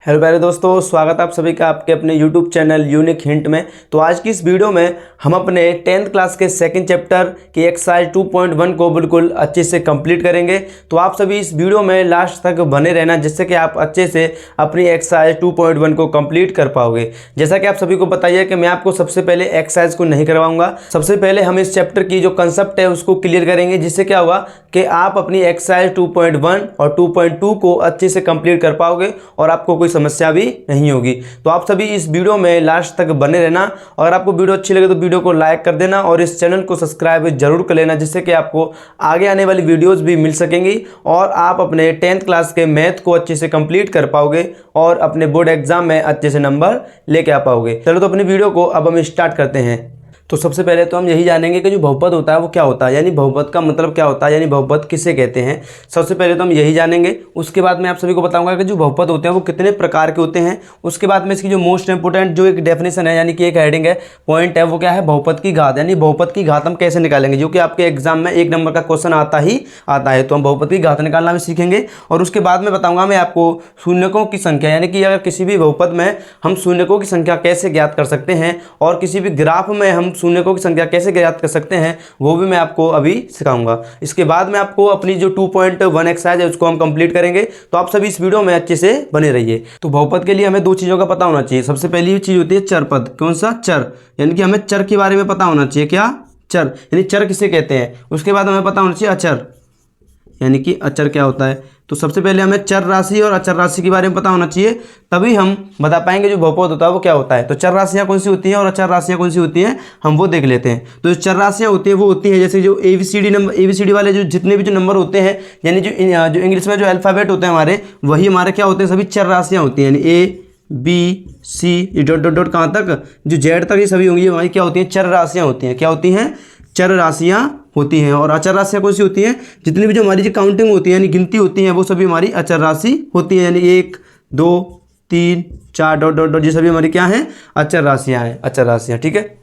Hello प्यारे दोस्तों, स्वागत है आप सभी का आपके अपने YouTube चैनल यूनिक हिंट में। तो आज की इस वीडियो में हम अपने 10th क्लास के सेकंड चैप्टर की एक्सरसाइज 2.1 को बिल्कुल अच्छे से कंप्लीट करेंगे। तो आप सभी इस वीडियो में लास्ट तक बने रहना, जिससे कि आप अच्छे से अपनी एक्सरसाइज 2.1 को कंप्लीट कर पाओगे। जैसा कि आप सभी को पता ही है कि मैं आपको सबसे पहले एक्सरसाइज को नहीं करवाऊंगा। सबसे पहले हम इस चैप्टर की जो कंसेप्ट है उसको क्लियर करेंगे, जिससे क्या होगा कि आप अपनी एक्सरसाइज 2.1 और 2.2 को अच्छे से कंप्लीट कर पाओगे और आपको कोई समस्या भी नहीं होगी। तो आप सभी इस वीडियो में लास्ट तक बने रहना। अगर आपको वीडियो अच्छी लगे तो वीडियो को लाइक कर देना और इस चैनल को सब्सक्राइब जरूर कर लेना, जिससे कि आपको आगे आने वाली वीडियोस भी मिल सकेंगी और आप अपने 10th क्लास के मैथ को अच्छे से कंप्लीट कर पाओगे और अपने बोर्ड एग्जाम में अच्छे से नंबर लेके आ पाओगे। चलो तो अपनी वीडियो को अब हम स्टार्ट करते हैं। तो सबसे पहले तो हम यही जानेंगे कि जो बहुपद होता है वो क्या होता है, यानी बहुपद का मतलब क्या होता है, यानी बहुपद किसे कहते हैं। सबसे पहले तो हम यही जानेंगे। उसके बाद मैं आप सभी को बताऊंगा कि जो बहुपद होते हैं वो कितने प्रकार के होते हैं। उसके बाद में इसकी जो मोस्ट इंपोर्टेंट जो एक डेफिनेशन है, यानी कि एक हेडिंग है, पॉइंट है, वो क्या है, बहुपद की घात। यानी बहुपद की घात हम कैसे निकालेंगे, जो कि आपके एग्जाम में 1 नंबर का क्वेश्चन आता ही आता है। तो हम बहुपद की घात निकालना भी सीखेंगे। और उसके बाद में बताऊंगा मैं आपको शून्यकों की संख्या, यानी कि अगर किसी भी बहुपद में हम शून्यकों की संख्या कैसे ज्ञात कर सकते हैं और किसी भी ग्राफ में हम शून्यकों की संख्या कैसे ज्ञात कर सकते हैं, वो भी मैं आपको अभी सिखाऊंगा। इसके बाद में आपको अपनी जो 2.1 एक्सरसाइज है उसको हम कंप्लीट करेंगे। तो आप सभी इस वीडियो में अच्छे से बने रहिए। तो बहुपद के लिए हमें 2 चीज़ों का पता होना चाहिए। सबसे पहली चीज़ होती है चर पद। कौन सा? चर। यानी कि हमें चर के बारे में पता होना चाहिए। क्या? चर। यानी चर किसे कहते हैं। उसके बाद हमें पता होना चाहिए अचर, यानी कि अचर क्या होता है। तो सबसे पहले हमें चर राशि और अचर राशि के बारे में पता होना चाहिए, तभी हम बता पाएंगे जो बहुपद होता है वो क्या होता है। तो चर राशियाँ कौन सी होती हैं और अचर राशियाँ कौन सी होती हैं, हम वो देख लेते हैं। तो जो चर राशियाँ होती हैं वो होती हैं जैसे जो ABCD नंबर, ABCD वाले जो जितने भी जो नंबर होते हैं, यानी जो इंग्लिश में जो अल्फ़ाबेट होते हैं हमारे, वही हमारे क्या होते हैं, सभी चर राशियाँ होती हैं। यानी ABC डॉट डॉट डॉट कहाँ तक, जो Z तक, ये सभी होंगी, हमारी क्या होती हैं, चर राशियाँ होती हैं। क्या होती हैं? चर राशियाँ होती हैं। और अचर राशियाँ कौन सी होती हैं, जितनी भी जो हमारी जो काउंटिंग होती है, यानी गिनती होती है, वो सभी हमारी अचर राशि होती है। यानी 1 2 3 4 डॉट डॉट डॉट, ये सभी हमारी क्या हैं, अचर राशियाँ हैं, अचर राशियाँ। ठीक है।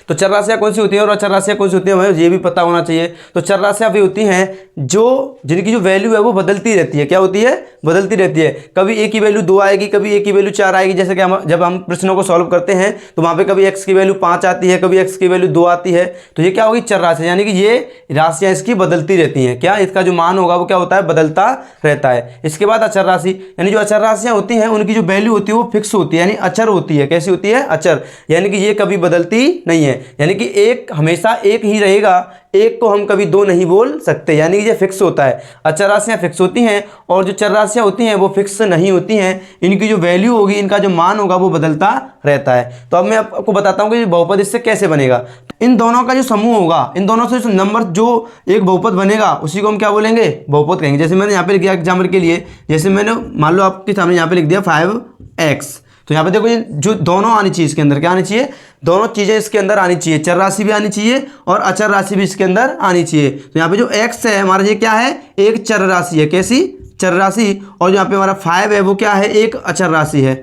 तो चर राशियाँ कौन सी होती हैं और अचर राशियाँ कौन सी होती हैं, हमें ये भी पता होना चाहिए। तो चर राशियाँ भी होती हैं जो जिनकी जो वैल्यू है वो बदलती रहती है। क्या होती है? बदलती रहती है। कभी एक की वैल्यू 2 आएगी, कभी एक की वैल्यू 4 आएगी। जैसे कि हम जब हम प्रश्नों को सॉल्व करते हैं तो वहाँ पे कभी x की वैल्यू 5 आती है, कभी x की वैल्यू 2 आती है। तो ये क्या होगी, चर राशि, यानी कि ये राशियाँ इसकी बदलती रहती हैं। क्या? इसका जो मान होगा वो क्या होता है, बदलता रहता है। इसके बाद अचर राशि, यानी जो अचर राशियाँ होती हैं उनकी जो वैल्यू होती है वो फिक्स होती है, यानी अचर होती है। कैसी होती है? अचर। यानी कि ये कभी बदलती नहीं है, यानी कि एक हमेशा एक ही रहेगा, एक को हम कभी 2 नहीं बोल सकते, यानी कि ये फिक्स होता है। अचर राशियाँ फिक्स होती हैं और जो चर राशियाँ होती हैं वो फिक्स नहीं होती हैं। इनकी जो वैल्यू होगी, इनका जो मान होगा वो बदलता रहता है। तो अब मैं आपको बताता हूँ कि बहुपद इससे कैसे बनेगा। इन दोनों का जो समूह होगा, इन दोनों से जो नंबर जो एक बहुपद बनेगा उसी को हम क्या बोलेंगे, बहुपद कहेंगे। जैसे मैंने यहाँ पे लिख दिया एग्जाम्पल के लिए, जैसे मैंने मान लो आपके सामने यहाँ पे लिख दिया 5x। तो यहाँ पे देखो ये जो दोनों आनी चाहिए, इसके अंदर क्या आनी चाहिए, दोनों चीज़ें इसके अंदर आनी चाहिए। चर राशि भी आनी चाहिए और अचर राशि भी इसके अंदर आनी चाहिए। तो यहाँ पे जो x है हमारा, ये क्या है, एक चर राशि है। कैसी? चर राशि। और यहाँ पे हमारा 5 है वो क्या है, एक अचर राशि है।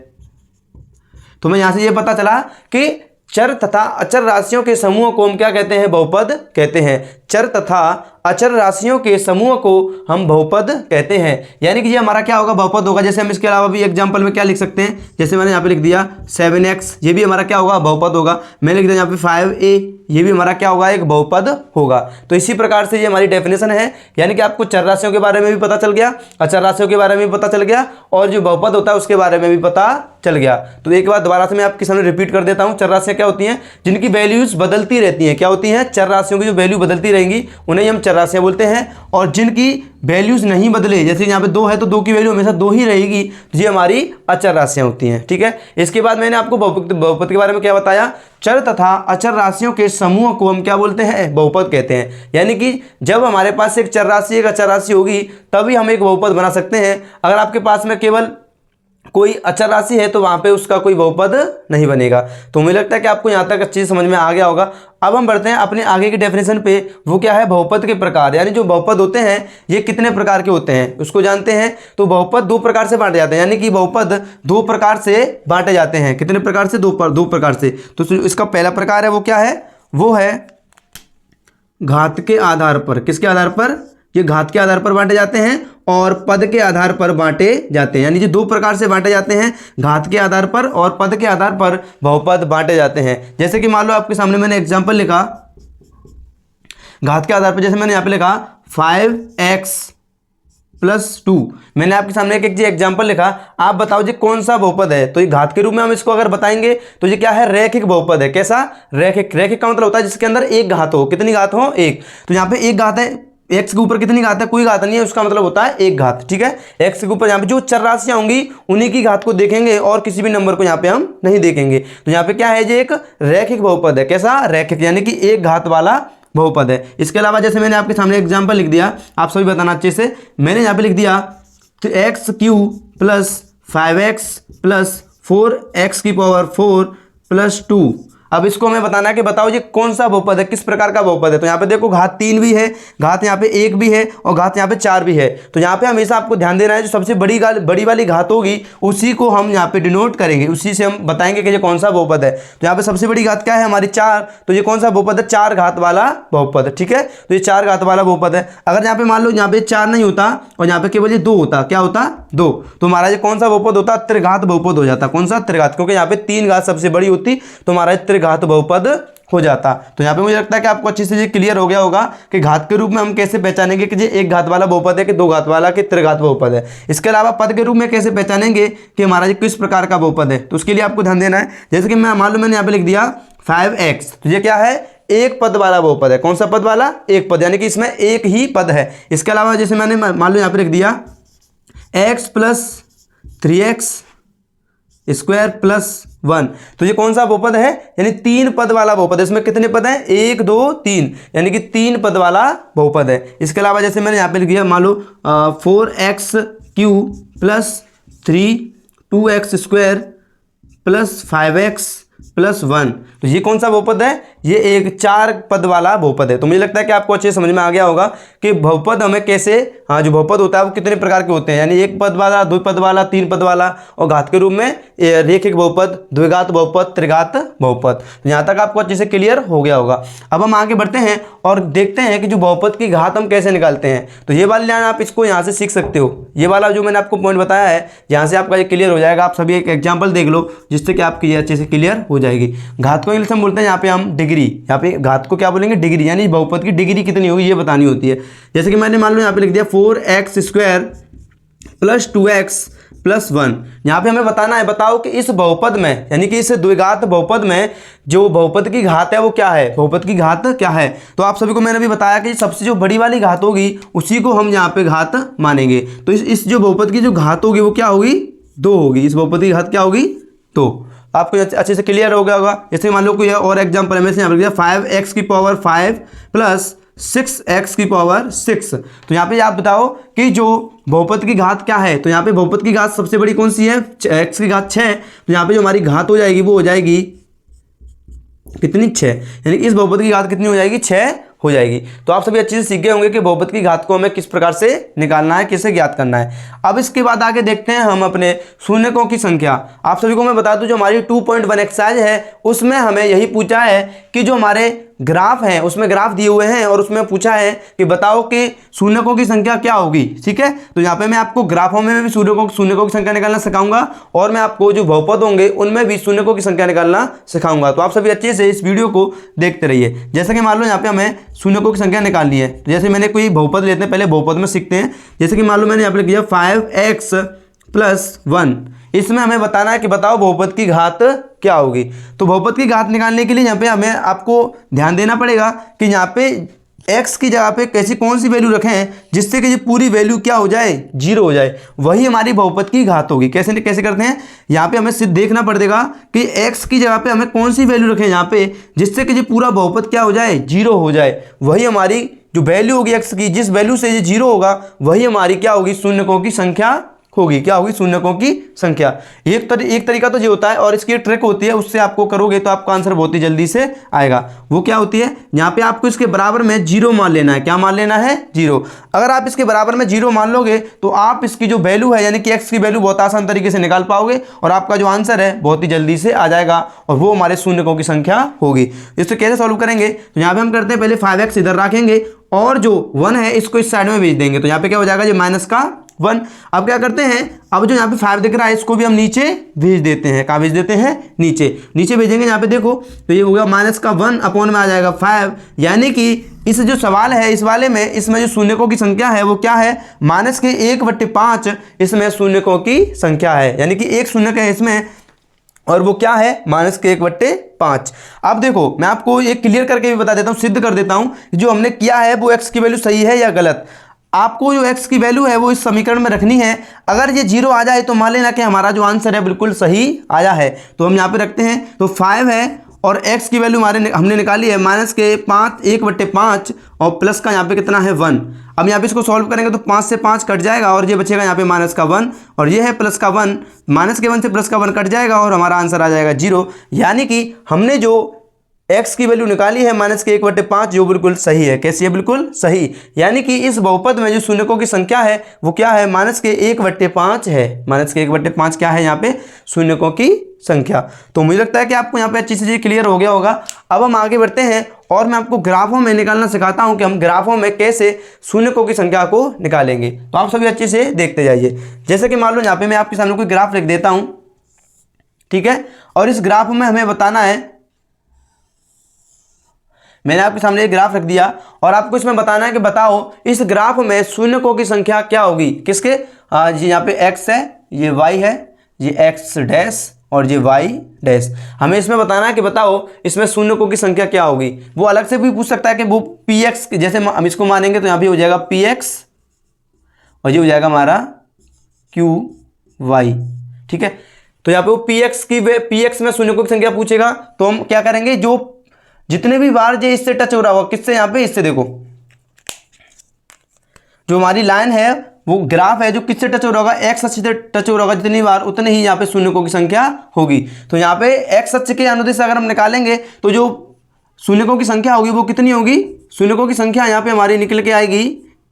तो मैं यहाँ से ये पता चला कि चर तथा अचर राशियों के समूह को हम क्या कहते हैं, बहुपद कहते हैं। चर तथा अचर राशियों के समूह को हम बहुपद कहते हैं। यानी कि ये हमारा क्या होगा, बहुपद होगा। जैसे हम इसके अलावा भी एग्जांपल में क्या लिख सकते हैं, जैसे मैंने यहाँ पे लिख दिया 7x, ये भी हमारा क्या होगा, बहुपद होगा। मैं लिख दिया यहाँ पे 5a, ये भी हमारा क्या होगा, एक बहुपद होगा। तो इसी प्रकार से ये हमारी डेफिनेशन है। यानी कि आपको चर राशियों के बारे में भी पता चल गया, अचर राशियों के बारे में भी पता चल गया और जो बहुपद होता है उसके बारे में भी पता चल गया। तो एक बार दोबारा से मैं आपके सामने रिपीट कर देता हूँ। चर राशियाँ क्या होती हैं, जिनकी वैल्यूज बदलती रहती हैं। क्या होती हैं? चर राशियों की जो वैल्यू बदलती रहेंगी उन्हें हम चर राशियाँ बोलते हैं। और जिनकी वैल्यूज नहीं बदले, जैसे यहाँ पे 2 है तो 2 की वैल्यू हमेशा 2 ही रहेगी, तो ये हमारी अचर राशियाँ होती हैं। ठीक है। इसके बाद मैंने आपको बहुपद के बारे में क्या बताया, चर तथा अचर राशियों के समूह को हम क्या बोलते हैं, बहुपद कहते हैं। यानी कि जब हमारे पास एक चर राशि एक अचर राशि होगी तभी हम एक बहुपद बना सकते हैं। अगर आपके पास में केवल कोई अचर राशि है तो वहाँ पे उसका कोई बहुपद नहीं बनेगा। तो मुझे लगता है कि आपको यहाँ तक अच्छी से समझ में आ गया होगा। अब हम बढ़ते हैं अपने आगे की डेफिनेशन पे। वो क्या है, बहुपद के प्रकार, यानी जो बहुपद होते हैं ये कितने प्रकार के होते हैं उसको जानते हैं। तो बहुपद 2 प्रकार से बांटे जाते हैं, यानी कि बहुपद 2 प्रकार से बांटे जाते हैं। कितने प्रकार से? 2 प्रकार से। तो इसका पहला प्रकार है वो क्या है, वो है घात के आधार पर। किसके आधार पर? ये घात के आधार पर बांटे जाते हैं और पद के आधार पर बांटे जाते हैं, यानी कि दो प्रकार से बांटे जाते हैं, घात के आधार पर और पद के आधार पर बहुपद बांटे जाते हैं। जैसे कि मान लो आपके सामने मैंने एग्जांपल लिखा घात के आधार पर, जैसे मैंने यहाँ पे लिखा 5x + 2, मैंने आपके सामने एक एग्जाम्पल लिखा, आप बताओ जी कौन सा बहुपद है। तो ये घात के रूप में हम इसको अगर बताएंगे तो ये क्या है, रैखिक बहुपद है। कैसा, रैखिक। रैखिक का मतलब होता है जिसके अंदर एक घात हो। कितनी घात हो, एक। तो यहाँ पे एक घात है, एक्स के ऊपर कितनी घात है, कोई घात नहीं है, उसका मतलब होता है एक घात। ठीक है, एक्स के ऊपर यहाँ पे जो चर राशियां होंगी उन्हीं की घात को देखेंगे और किसी भी नंबर को यहाँ पे हम नहीं देखेंगे। तो यहाँ पे क्या है, ये एक रैखिक बहुपद है। कैसा, रैखिक, यानी कि एक घात वाला बहुपद है। इसके अलावा जैसे मैंने आपके सामने एग्जांपल लिख दिया, आप सभी बताना अच्छे से, मैंने यहाँ पे लिख दिया 3x³ + 5x + 4x⁴ + 2। अब इसको हमें बताना है कि बताओ ये कौन सा बहुपद है, किस प्रकार का बहुपद है। तो यहाँ पे देखो घात 3 भी है, घात यहाँ पे 1 भी है और घात यहाँ पे 4 भी है। तो यहाँ पे हमेशा आपको ध्यान देना है जो सबसे बड़ी वाली घात होगी उसी को हम यहाँ पे डिनोट करेंगे, उसी से हम बताएंगे कि ये कौन सा बहुपद है। तो यहाँ पे सबसे बड़ी घात क्या है, हमारी 4। तो ये कौन सा बहुपद है, 4 घात वाला बहुपद। ठीक है, तो ये 4 घात वाला बहुपद है। अगर यहाँ पे मान लो यहाँ पे 4 नहीं होता और यहाँ पे केवल ये 2 होता, क्या होता, 2, तो हमारा ये कौन सा बहुपद होता, त्रिघात बहुपद हो जाता। कौन सा, त्रिघात, क्योंकि यहाँ पे 3 घात सबसे बड़ी होती तो हमारा त्रिघात बहुपद हो जाता। तो यहाँ पे मुझे लगता है कि आपको अच्छे से ये क्लियर हो गया होगा कि घात के रूप में हम कैसे पहचानेंगे कि ये एक घात वाला बहुपद है कि दो घात वाला कि त्रिघात बहुपद है। इसके अलावा पद के रूप में कैसे पहचानेंगे कि हमारा ये किस प्रकार का बहुपद है, तो उसके लिए आपको ध्यान देना है। जैसे कि मैं मान लो मैंने यहाँ पे लिख दिया 5x, तो ये क्या है, एक पद वाला बहुपद है। कौन सा पद वाला, एक पद, यानी कि इसमें एक ही पद है। इसके अलावा जैसे मैंने मान लो यहाँ पे लिख दिया x + 3x² + 1, तो ये कौन सा बहुपद है, यानी 3 पद वाला बहुपद है। इसमें कितने पद हैं, 1 2 3, यानी कि 3 पद वाला बहुपद है। इसके अलावा जैसे मैंने यहाँ पे लिख दिया मान लो 4x³ + 3 2x² + 5x + 1, तो ये कौन सा बहुपद है, ये एक 4 पद वाला बहुपद है। तो मुझे लगता है कि आपको अच्छे से समझ में आ गया होगा कि बहुपद हमें कैसे, हाँ, जो बहुपद होता है वो कितने प्रकार के होते हैं, यानी एक पद वाला, दो पद वाला, 3 पद वाला, और घात के रूप में रैखिक बहुपद, द्विघात बहुपद, त्रिघात बहुपद। तो यहाँ तक आपको अच्छे से क्लियर हो गया होगा। अब हम आगे बढ़ते हैं और देखते हैं कि जो बहुपद की घात हम कैसे निकालते हैं। तो ये वाला लाइन आप इसको यहाँ से सीख सकते हो, ये वाला जो मैंने आपको पॉइंट बताया है यहाँ से आपका ये क्लियर हो जाएगा। आप सभी एक एग्जाम्पल देख लो जिससे कि आपकी ये अच्छे से क्लियर हो जाएगी। घात को इंग्लिश में बोलते हैं यहाँ पे हम डिग्री, यहाँ पे घात को क्या बोलेंगे, डिग्री, यानी बहुपद की डिग्री कितनी होगी ये बतानी होती है। जैसे कि मैंने मान लो यहाँ पे लिख दिया 4x² + 2x + 1, यहाँ पे हमें बताना है, बताओ कि इस बहुपद में, यानी कि इस द्विघात बहुपद में जो बहुपद की घात है वो क्या है, बहुपद की घात क्या है। तो आप सभी को मैंने भी बताया कि सबसे जो बड़ी वाली घात होगी उसी को हम यहाँ पे घात मानेंगे। तो इस जो बहुपद की जो घात होगी वो क्या होगी, 2 होगी। इस बहुपद की घात क्या होगी, 2। आपको अच्छे से क्लियर हो गया होगा। जैसे मान लो कोई और एग्जाम्पल है, मैं यहाँ पर 5x⁵ + 6x⁵ तो यहाँ पे आप बताओ कि जो बहुपद की घात क्या है। तो यहाँ पे बहुपद की घात सबसे बड़ी कौन सी है, x की घात 6। तो यहाँ पे जो हमारी घात हो जाएगी वो हो जाएगी कितनी, 6, यानी कि इस बहुपद की घात कितनी हो जाएगी, 6 हो जाएगी। तो आप सभी अच्छे से सीख गए होंगे कि बहुपद की घात को हमें किस प्रकार से निकालना है, कैसे ज्ञात करना है। अब इसके बाद आगे देखते हैं हम अपने शून्यकों की संख्या। आप सभी को मैं बता दूं जो हमारी 2.1 एक्सरसाइज है उसमें हमें यही पूछा है कि जो हमारे ग्राफ हैं उसमें ग्राफ दिए हुए हैं और उसमें पूछा है कि बताओ कि शून्यकों की संख्या क्या होगी। ठीक है, तो यहाँ पे मैं आपको ग्राफों में भी शून्यकों की संख्या निकालना सिखाऊंगा और मैं आपको जो बहुपद होंगे उनमें भी शून्यकों की संख्या निकालना सिखाऊंगा। तो आप सभी अच्छे से इस वीडियो को देखते रहिए। जैसे कि मान लो यहाँ पे हमें शून्यकों की संख्या निकालनी है, तो जैसे मैंने कोई बहुपद लेते हैं, पहले बहुपद में सीखते हैं। जैसे कि मान लो मैंने यहाँ पे किया 5x + 1, इसमें हमें बताना है कि बताओ बहुपद की घात क्या होगी। तो बहुपद की घात निकालने के लिए यहाँ पे हमें आपको ध्यान देना पड़ेगा कि यहाँ पे x की जगह पे कैसी कौन सी वैल्यू रखें जिससे कि ये पूरी वैल्यू क्या हो जाए, 0 हो जाए, वही हमारी बहुपद की घात होगी। कैसे कैसे करते हैं, यहाँ पे हमें सिर्फ देखना पड़ेगा कि x की जगह पे हमें कौन सी वैल्यू रखें यहाँ पे जिससे कि ये पूरा बहुपद क्या हो जाए, 0 हो जाए। वही हमारी जो वैल्यू होगी x की, जिस वैल्यू से ये 0 होगा वही हमारी क्या होगी, शून्यकों की संख्या होगी। क्या होगी? शून्यकों की संख्या। एक तरीका तो ये होता है, और इसकी ट्रिक होती है, उससे आपको करोगे तो आपका आंसर बहुत ही जल्दी से आएगा। वो क्या होती है? यहाँ पे आपको इसके बराबर में 0 मान लेना है। क्या मान लेना है? 0। अगर आप इसके बराबर में 0 मान लोगे तो आप इसकी जो वैल्यू है यानी कि x की वैल्यू बहुत आसान तरीके से निकाल पाओगे, और आपका जो आंसर है बहुत ही जल्दी से आ जाएगा, और वो हमारे शून्यकों की संख्या होगी। इसको कैसे सॉल्व करेंगे? तो यहाँ पे हम करते हैं, पहले 5x इधर रखेंगे और जो 1 है इसको इस साइड में भेज देंगे। तो यहाँ पे क्या हो जाएगा? ये -1। अब क्या करते हैं, अब जो यहाँ पे 5 दिख रहा है इसको भी हम नीचे भेज देते हैं। कहाँ भेज देते हैं? नीचे भेजेंगे। यहाँ पे देखो तो ये हो गया -1 अपॉन में आ जाएगा 5, यानी कि इस जो सवाल है इस वाले में, इसमें जो शून्यकों की संख्या है वो क्या है? -1/5 इसमें शून्यकों की संख्या है, यानी कि एक शून्यक है इसमें, और वो क्या है? -1/5। अब देखो मैं आपको ये क्लियर करके भी बता देता हूँ, सिद्ध कर देता हूँ जो हमने किया है वो x की वैल्यू सही है या गलत। आपको जो x की वैल्यू है वो इस समीकरण में रखनी है। अगर ये 0 आ जाए तो मान लेना कि हमारा जो आंसर है बिल्कुल सही आया है। तो हम यहाँ पे रखते हैं, तो 5 है और x की वैल्यू हमने निकाली है -1/5, और प्लस का यहाँ पे कितना है? 1। अब यहाँ पे इसको सॉल्व करेंगे तो 5 से 5 कट जाएगा, और ये बचेगा यहाँ पे -1, और ये है +1। -1 से +1 कट जाएगा, और हमारा आंसर आ जाएगा 0। यानी कि हमने जो x की वैल्यू निकाली है -1/5, जो बिल्कुल सही है। कैसी है? बिल्कुल सही। यानी कि इस बहुपद में जो शून्यकों की संख्या है वो क्या है? -1/5 है। -1/5 क्या है? यहाँ पे शून्यकों की संख्या। तो मुझे लगता है कि आपको यहाँ पे अच्छी चीज़ क्लियर हो गया होगा। अब हम आगे बढ़ते हैं, और मैं आपको ग्राफों में निकालना सिखाता हूँ कि हम ग्राफों में कैसे शून्यकों की संख्या को निकालेंगे। तो आप सभी अच्छे से देखते जाइए। जैसे कि मान लो यहाँ पे मैं आपके सामने कोई ग्राफ लिख देता हूँ, ठीक है, और इस ग्राफ में हमें बताना है, मैंने आपके सामने एक ग्राफ रख दिया और आपको इसमें बताना है कि बताओ इस ग्राफ में शून्यकों की संख्या क्या होगी? किसके? जी यहाँ पे x है, ये y है, ये x डैश और ये y डैश। हमें इसमें बताना है कि बताओ इसमें शून्यकों की संख्या क्या होगी। वो अलग से भी पूछ सकता है कि वो px, जैसे हम इसको मानेंगे तो यहाँ पे हो जाएगा px और ये हो जाएगा हमारा qy, ठीक है। तो यहाँ पे वो px में शून्यकों की संख्या पूछेगा तो हम क्या करेंगे, जो जितने भी बार जो इससे टच हो रहा होगा, किससे? यहाँ पे इससे। देखो जो हमारी लाइन है वो ग्राफ है जो किससे टच हो रहा होगा? एक्स अक्ष से टच हो रहा होगा, जितनी बार उतने ही यहाँ पे शून्यकों की संख्या होगी। तो यहाँ पे एक्स अक्ष के अनुदिश अगर हम निकालेंगे तो जो शून्यकों की संख्या होगी वो कितनी होगी? शून्यकों की संख्या यहाँ पे हमारी निकल के आएगी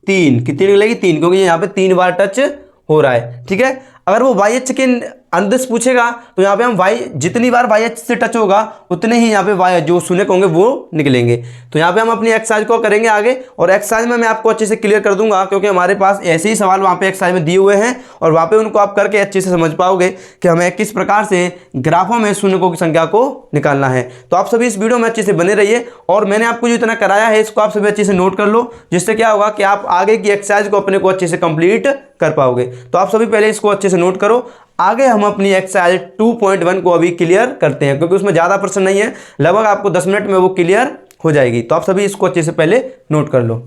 3। कितनी निकलेगी? 3, क्योंकि यहाँ पे 3 बार टच हो रहा है, ठीक है। अगर वो वाई अक्ष के अनुदिश पूछेगा तो यहाँ पे हम जितनी बार वाई अक्ष से टच होगा उतने ही यहाँ पे वाई जो शून्यक होंगे वो निकलेंगे। तो यहाँ पे हम अपनी एक्सरसाइज को करेंगे आगे, और एक्सरसाइज में मैं आपको अच्छे से क्लियर कर दूंगा, क्योंकि हमारे पास ऐसे ही सवाल वहाँ पे एक्सरसाइज में दिए हुए हैं और वहाँ पे उनको आप करके अच्छे से समझ पाओगे कि हमें किस प्रकार से ग्राफों में शून्यकों की संख्या को निकालना है। तो आप सभी इस वीडियो में अच्छे से बने रहिए, और मैंने आपको जो इतना कराया है इसको आप सभी अच्छे से नोट कर लो, जिससे क्या होगा कि आप आगे की एक्सरसाइज को अपने को अच्छे से कंप्लीट कर पाओगे। तो आप सभी पहले इसको अच्छे से नोट करो। आगे हम अपनी एक्सरसाइज 2.1 को अभी क्लियर करते हैं, क्योंकि उसमें ज़्यादा प्रश्न नहीं है, लगभग आपको 10 मिनट में वो क्लियर हो जाएगी। तो आप सभी इसको अच्छे से पहले नोट कर लो।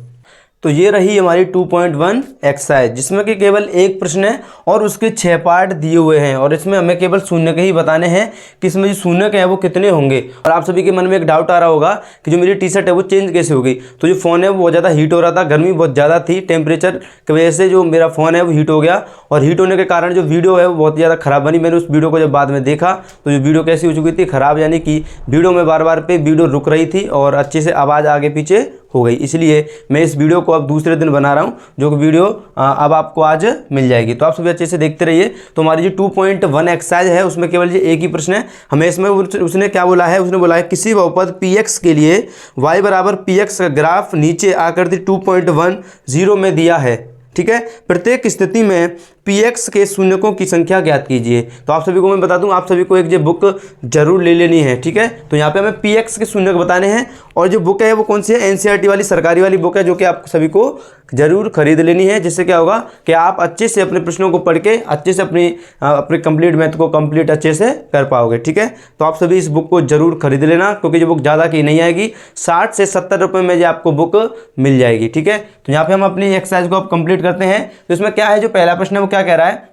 तो ये रही हमारी 2.1 एक्सरसाइज, जिसमें कि केवल एक प्रश्न है और उसके 6 पार्ट दिए हुए हैं, और इसमें हमें केवल शून्य के ही बताने हैं कि इसमें जो शून्य के हैं वो कितने होंगे। और आप सभी के मन में एक डाउट आ रहा होगा कि जो मेरी टी शर्ट है वो चेंज कैसे होगी। तो जो फ़ोन है वो बहुत ज़्यादा हीट हो रहा था, गर्मी बहुत ज़्यादा थी, टेम्परेचर की वजह से जो मेरा फ़ोन है वो हीट हो गया, और हीट होने के कारण जो वीडियो है वो बहुत ज़्यादा ख़राब बनी। मैंने उस वीडियो को जब बाद में देखा तो जो वीडियो कैसी हो चुकी थी ख़राब, यानी कि वीडियो में बार बार पे वीडियो रुक रही थी और अच्छे से आवाज़ आगे पीछे हो गई। इसलिए मैं इस वीडियो को अब दूसरे दिन बना रहा हूं, जो कि वीडियो अब आपको आज मिल जाएगी। तो आप सभी अच्छे से देखते रहिए। तो हमारी जो 2.1 एक्सरसाइज है उसमें केवल ये एक ही प्रश्न है। हमें इसमें उसने क्या बोला है? उसने बोला है किसी बहुपद px के लिए y बराबर px का ग्राफ नीचे आकृति 2.10 में दिया है, ठीक है। प्रत्येक स्थिति में px के शून्यकों की संख्या ज्ञात कीजिए। तो आप सभी को मैं बता दूं, आप सभी को एक जो बुक जरूर ले लेनी है, ठीक है। तो यहाँ पे हमें px के शून्यक बताने हैं, और जो बुक है वो कौन सी है? एनसीईआरटी वाली सरकारी वाली बुक है, जो कि आप सभी को जरूर खरीद लेनी है। जिससे क्या होगा कि आप अच्छे से अपने प्रश्नों को पढ़ के अच्छे से अपने कंप्लीट मैथ को कंप्लीट अच्छे से कर पाओगे, ठीक है। तो आप सभी इस बुक को जरूर खरीद लेना, क्योंकि जो बुक ज़्यादा की नहीं आएगी, 60 से 70 रुपये में जो आपको बुक मिल जाएगी, ठीक है। तो यहाँ पे हम अपनी एक्सरसाइज को अब कंप्लीट करते हैं। तो इसमें क्या है, जो पहला प्रश्न है वो क्या कह रहा है?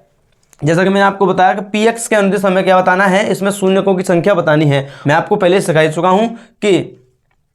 जैसा कि मैंने आपको बताया कि px के अनुदिश हमें क्या बताना है, इसमें शून्यकों की संख्या बतानी है। मैं आपको पहले सिखा चुका हूं कि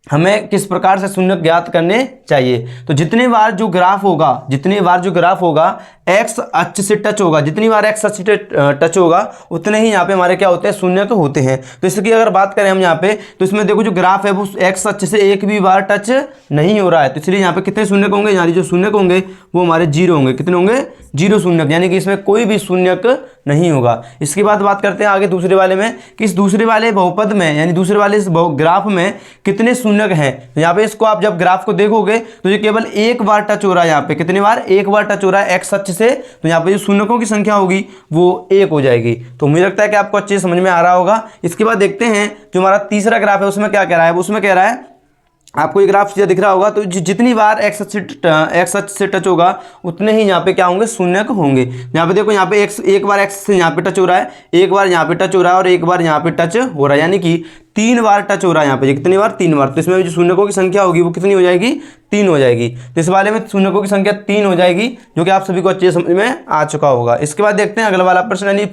हमें किस प्रकार से शून्यक ज्ञात करने चाहिए। तो जितनी बार जो ग्राफ होगा एक्स अक्ष से टच होगा, जितनी बार एक्स अक्ष से टच होगा उतने ही यहाँ पे हमारे क्या होते हैं, शून्य तो होते हैं। तो इसकी अगर बात करें हम यहाँ पे, तो इसमें देखो जो ग्राफ है वो एक्स अक्ष से एक भी बार टच नहीं हो रहा है, तो इसलिए यहाँ पे कितने शून्य होंगे, यानी जो शून्य होंगे वो हमारे जीरो होंगे। कितने होंगे, जीरो शून्य, यानी कि इसमें कोई भी शून्यक नहीं होगा। इसके बाद बात करते हैं आगे दूसरे वाले में कि इस दूसरे वाले बहुपद में, यानी दूसरे वाले इस ग्राफ में कितने शून्यक हैं। तो यहाँ पे इसको आप जब ग्राफ को देखोगे तो ये केवल एक बार टच हो रहा है, यहाँ पे कितनी बार, एक बार टच हो रहा है एक्स अक्ष से, तो यहाँ पे जो शून्यकों की संख्या होगी वो एक हो जाएगी। तो मुझे लगता है कि आपको अच्छे से समझ में आ रहा होगा। इसके बाद देखते हैं जो हमारा तीसरा ग्राफ है उसमें क्या कह रहा है, उसमें कह रहा है आपको ये ग्राफ सीधा दिख रहा होगा, तो जितनी बार एक्स अक्ष से टच होगा उतने ही यहाँ पे क्या होंगे, शून्यक होंगे। यहाँ पे देखो, यहाँ पे एक्स एक बार एक्स से यहाँ पे टच हो रहा है, एक बार यहाँ पे टच हो रहा है और एक बार यहाँ पे टच हो रहा है, यानी कि 3 बार टच हो रहा है यहाँ पे। कितनी बार, 3 बार। तो इसमें जो शून्यकों की संख्या होगी वो कितनी हो जाएगी, 3 हो जाएगी। तो इस वाले में शून्यकों की संख्या 3 हो जाएगी, जो कि आप सभी को अच्छे समझ में आ चुका होगा। इसके बाद देखते हैं अगला वाला प्रश्न, यानी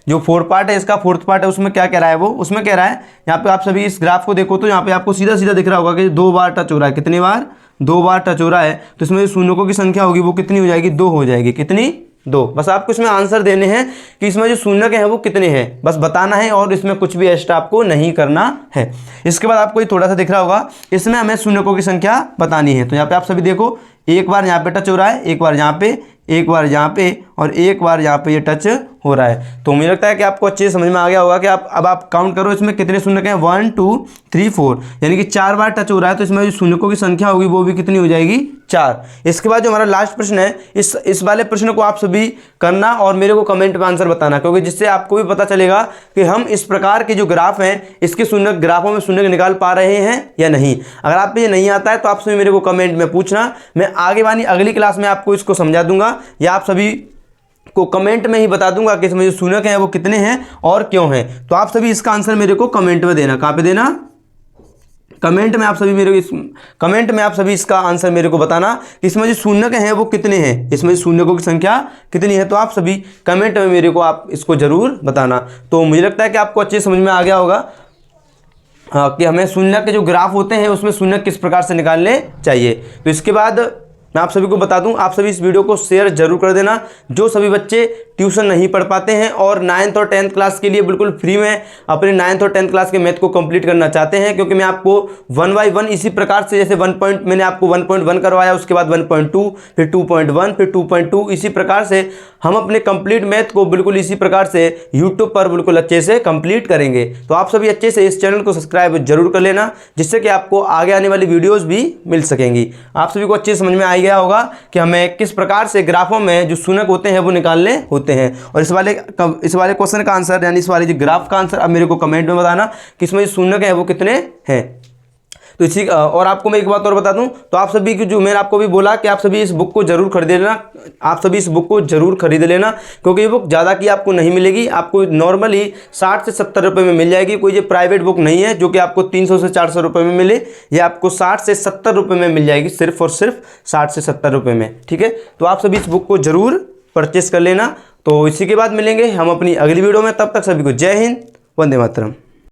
जो फोर्थ पार्ट है, इसका फोर्थ पार्ट है, उसमें क्या कह रहा है वो, उसमें कह रहा है यहाँ पे आप सभी इस ग्राफ को देखो तो यहाँ पे आपको सीधा सीधा दिख रहा होगा कि 2 बार टच हो रहा है। कितनी बार, 2 बार टच हो रहा है, तो इसमें जो शून्यकों की संख्या होगी वो कितनी हो जाएगी, 2 हो जाएगी। कितनी, 2। बस आपको इसमें आंसर देने हैं कि इसमें जो शून्यक है वो कितने हैं, बस बताना है और इसमें कुछ भी एक्स्ट्रा आपको नहीं करना है। इसके बाद आपको ये थोड़ा सा दिख रहा होगा, इसमें हमें शून्यकों की संख्या बतानी है। तो यहाँ पे आप सभी देखो, एक बार यहाँ पे टच हो रहा है, एक बार यहाँ पे, एक बार यहाँ पे और एक बार यहाँ पे ये टच हो रहा है। तो मुझे लगता है कि आपको अच्छे से समझ में आ गया होगा कि अब आप काउंट करो इसमें कितने शून्यक हैं, 1 2 3 4, यानी कि 4 बार टच हो रहा है, तो इसमें जो शून्यकों की संख्या होगी वो भी कितनी हो जाएगी, 4। इसके बाद जो हमारा लास्ट प्रश्न है, इस वाले प्रश्न को आप सभी करना और मेरे को कमेंट में आंसर बताना, क्योंकि जिससे आपको भी पता चलेगा कि हम इस प्रकार के जो ग्राफ हैं इसके शून्यक, ग्राफों में शून्यक निकाल पा रहे हैं या नहीं। अगर आप ये नहीं आता है तो आप सभी मेरे को कमेंट में पूछना, मैं आगे वाली अगली क्लास में आपको इसको समझा दूंगा या आप सभी को कमेंट में ही बता दूंगा कि इसमें जो शून्यक हैं वो कितने हैं और क्यों हैं। तो आप सभी इसका आंसर मेरे को कमेंट में देना। कहाँ पे देना, कमेंट में। आप सभी मेरे कमेंट में आप सभी इसका आंसर मेरे को बताना कि इसमें जो शून्यक हैं वो कितने हैं, इसमें शून्यकों की संख्या कितनी है। तो आप सभी कमेंट में मेरे को आप इसको जरूर बताना। तो मुझे लगता है कि आपको अच्छे समझ में आ गया होगा कि हमें शून्यक के जो ग्राफ होते हैं उसमें शून्यक किस प्रकार से निकालने चाहिए। तो इसके बाद मैं आप सभी को बता दूं, आप सभी इस वीडियो को शेयर जरूर कर देना। जो सभी बच्चे ट्यूशन नहीं पढ़ पाते हैं और 9th और 10th क्लास के लिए बिल्कुल फ्री में अपने 9th और 10th क्लास के मैथ को कंप्लीट करना चाहते हैं, क्योंकि मैं आपको 1 बाय 1 इसी प्रकार से, जैसे मैंने आपको 1.1 करवाया, उसके बाद 1.2, फिर 2.1, फिर 2.2, इसी प्रकार से हम अपने कंप्लीट मैथ को बिल्कुल इसी प्रकार से यूट्यूब पर बिल्कुल अच्छे से कंप्लीट करेंगे। तो आप सभी अच्छे से इस चैनल को सब्सक्राइब जरूर कर लेना, जिससे कि आपको आगे आने वाली वीडियोज़ भी मिल सकेंगी। आप सभी को अच्छे समझ में आ गया होगा कि हमें किस प्रकार से ग्राफों में जो शून्यक होते हैं वो निकालने होते हैं। और इस वाले क्वेश्चन का आंसर, यानी इस वाले जो ग्राफ का आंसर, अब मेरे को कमेंट में बताना कि इसमें जो शून्यक है वो कितने हैं। तो इसी और आपको मैं एक बात और बता दूं, तो आप सभी की जो मैंने आपको भी बोला कि आप सभी इस बुक को जरूर खरीद लेना, आप सभी इस बुक को जरूर खरीद लेना, क्योंकि ये बुक ज़्यादा की आपको नहीं मिलेगी। आपको नॉर्मली 60 से 70 रुपये में मिल जाएगी। कोई ये प्राइवेट बुक नहीं है जो कि आपको 300 से 400 रुपये में मिले, ये आपको 60 से 70 रुपये में मिल जाएगी, सिर्फ और सिर्फ 60 से 70 रुपये में। ठीक है, तो आप सभी इस बुक को जरूर परचेस कर लेना। तो इसी के बाद मिलेंगे हम अपनी अगली वीडियो में, तब तक सभी को जय हिंद, वंदे मातरम।